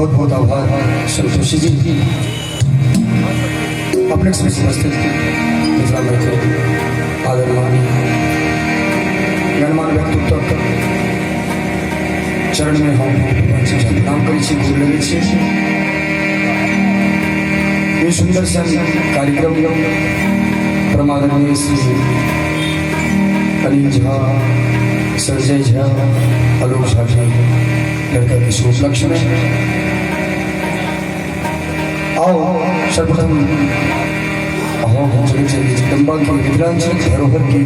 बहुत बहुत आभार संतोषी जी अपने से उपस्थित मिथिला मैथिल आदरणीय गणमान्य व्यक्तित्व चरण में हम प्रणाम करै छी, गोर लगै छी। ये सुंदर सन कार्यक्रम परमादरणीय श्री अनिल झा, संजय झा, आलोक झा जी लड़का के शुभ उपलक्ष्य में आओ सर्वप्रथम जगदम्बा की मिथिलांचल धरोहर की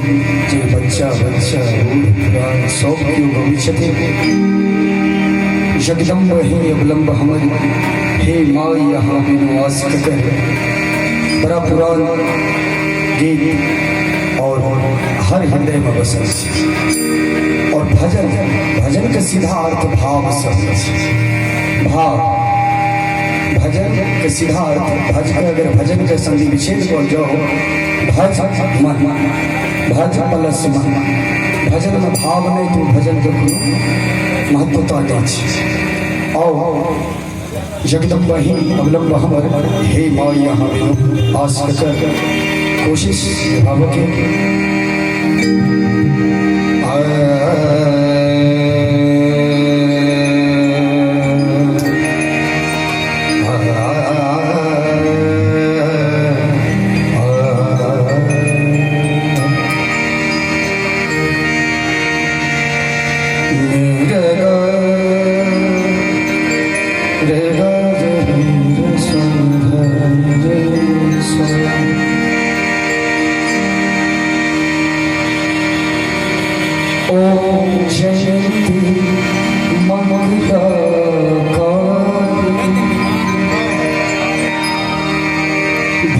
जे बच्चा बच्चा पुराण सब क्यों भविष्य जगदम्ब ही अवलंब हमर हे माई यहाँ बिनुवास कर बड़ा पुराण गीत और हर हृदय में बसल और भजन भजन का सीधा अर्थ भाव भाव भजन का सीधा अर्थ भज का अगर भजन का संधि विच्छेद कर जाओ भज मन भज प्लस मन भजन में भाव नहीं तो भजन का महत्वता नहीं। आओ जगदम्बा ही अवलंब हमर हे माई यहाँ आस कर कोशिश भाव के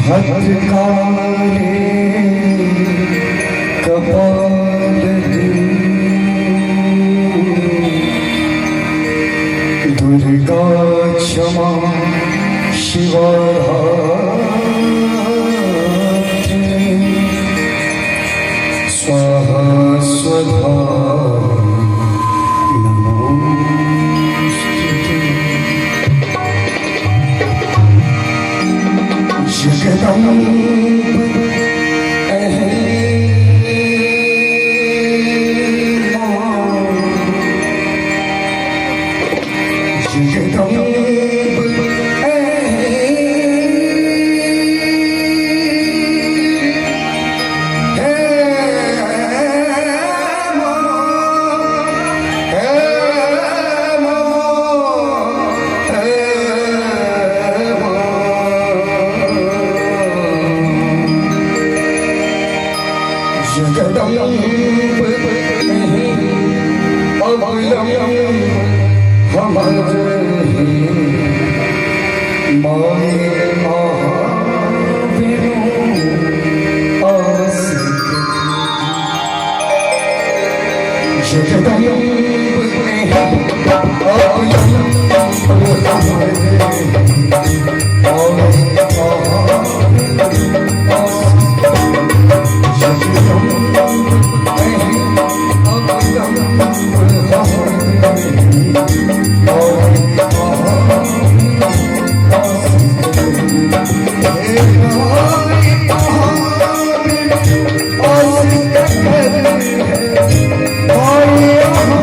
भद्रकाले कपाल दुर्गा क्षमा शिवा स्वाहा स्वधा Oh,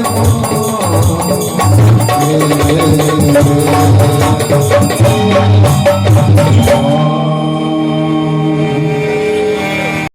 मोर